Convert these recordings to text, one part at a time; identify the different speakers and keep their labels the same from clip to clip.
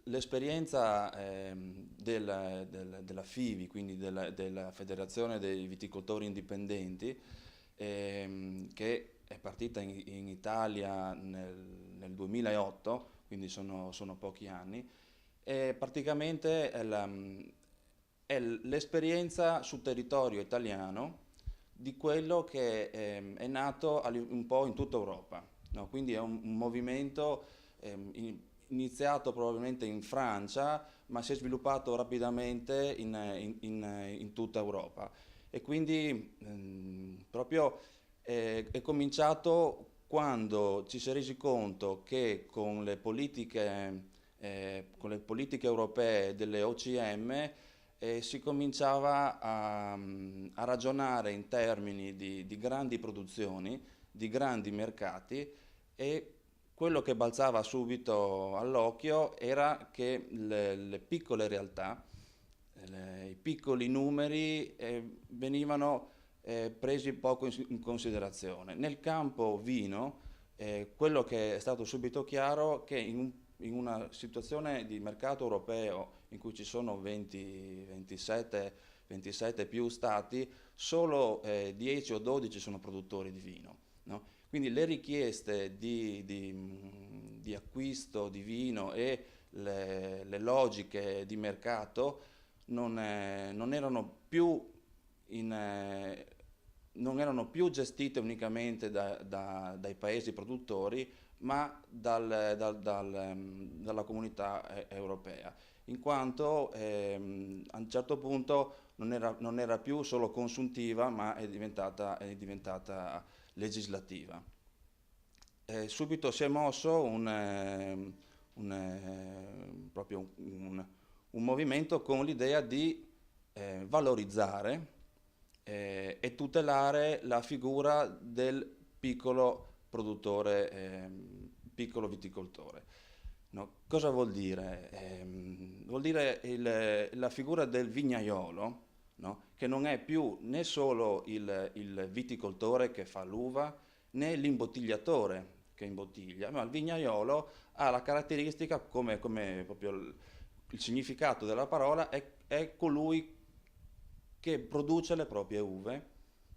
Speaker 1: L'esperienza della FIVI, quindi della Federazione dei Viticoltori Indipendenti, che è partita in Italia nel 2008, quindi sono pochi anni, praticamente è l'esperienza sul territorio italiano di quello che è nato un po' in tutta Europa, no? Quindi è un movimento iniziato probabilmente in Francia, ma si è sviluppato rapidamente in tutta Europa. E quindi proprio è cominciato quando ci si è resi conto che con le politiche europee delle OCM si cominciava a ragionare in termini di grandi produzioni, di grandi mercati, e quello che balzava subito all'occhio era che le piccole realtà, i piccoli numeri venivano presi poco in considerazione. Nel campo vino, quello che è stato subito chiaro è che in una situazione di mercato europeo in cui ci sono 20, 27 più stati, solo 10 o 12 sono produttori di vino, no? Quindi le richieste di acquisto di vino e le logiche di mercato non erano più in, non erano più gestite unicamente dai paesi produttori, ma dalla comunità europea, in quanto a un certo punto non era più solo consuntiva, ma è diventata legislativa. Subito si è mosso proprio un movimento con l'idea di valorizzare e tutelare la figura del piccolo produttore, piccolo viticoltore. No? Cosa vuol dire? Vuol dire la figura del vignaiolo, no? Che non è più né solo il viticoltore che fa l'uva, né l'imbottigliatore che imbottiglia, ma il vignaiolo ha la caratteristica, come proprio il significato della parola, è colui che produce le proprie uve,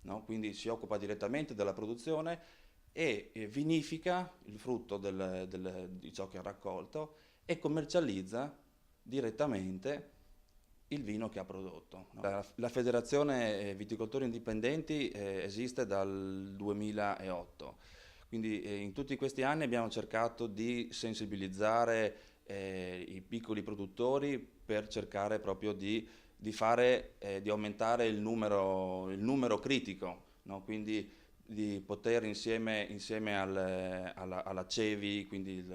Speaker 1: no? Quindi si occupa direttamente della produzione e vinifica il frutto di ciò che ha raccolto e commercializza direttamente il vino che ha prodotto, no? La Federazione Viticoltori Indipendenti esiste dal 2008, quindi in tutti questi anni abbiamo cercato di sensibilizzare i piccoli produttori per cercare proprio di aumentare il numero critico, no? Quindi di poter insieme alla CEVI, quindi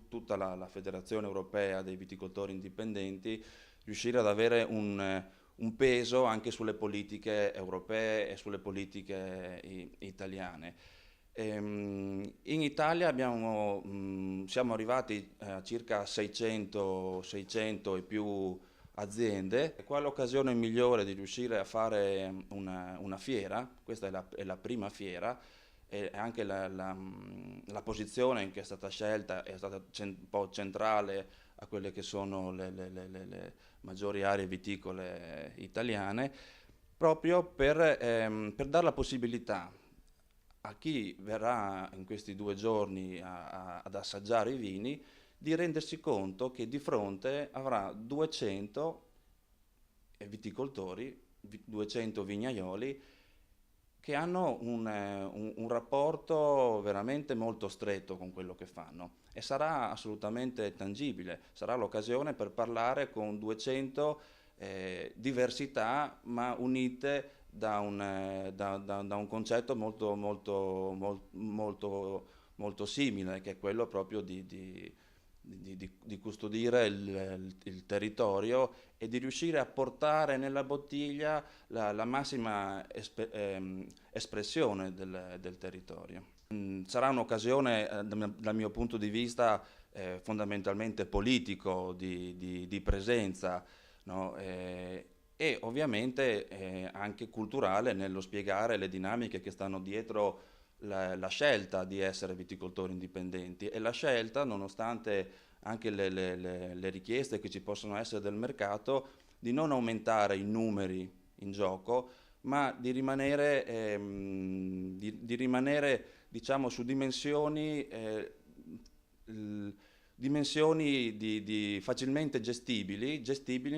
Speaker 1: tutta la Federazione Europea dei Viticoltori Indipendenti, riuscire ad avere un peso anche sulle politiche europee e sulle politiche italiane. In Italia siamo arrivati a circa 600 e più aziende. Qual è l'occasione migliore di riuscire a fare una fiera? Questa è la prima fiera, e anche la posizione che è stata scelta è stata un po' centrale a quelle che sono le maggiori aree viticole italiane, proprio per dare la possibilità a chi verrà in questi 2 giorni ad assaggiare i vini di rendersi conto che di fronte avrà 200 viticoltori, 200 vignaioli che hanno un rapporto veramente molto stretto con quello che fanno, e sarà assolutamente tangibile, sarà l'occasione per parlare con 200 diversità ma unite da un concetto molto, molto, molto, molto simile, che è quello proprio di custodire il territorio e di riuscire a portare nella bottiglia la massima espressione del territorio. Sarà un'occasione, dal mio punto di vista, fondamentalmente politico, di presenza, no? E ovviamente anche culturale, nello spiegare le dinamiche che stanno dietro la scelta di essere viticoltori indipendenti e la scelta, nonostante anche le richieste che ci possono essere del mercato, di non aumentare i numeri in gioco, ma di rimanere diciamo, su dimensioni, dimensioni facilmente gestibili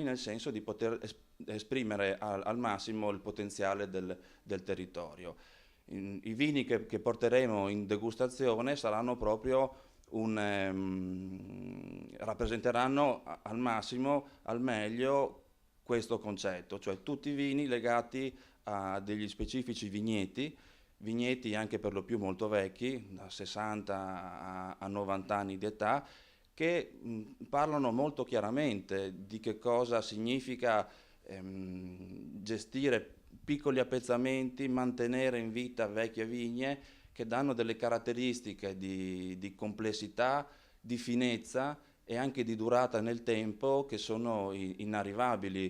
Speaker 1: nel senso di poter esprimere al massimo il potenziale del territorio. I vini che porteremo in degustazione saranno proprio rappresenteranno al massimo, al meglio questo concetto, cioè tutti i vini legati a degli specifici vigneti anche per lo più molto vecchi, da 60 a 90 anni di età, che parlano molto chiaramente di che cosa significa gestire piccoli appezzamenti, mantenere in vita vecchie vigne che danno delle caratteristiche di complessità, di finezza e anche di durata nel tempo che sono inarrivabili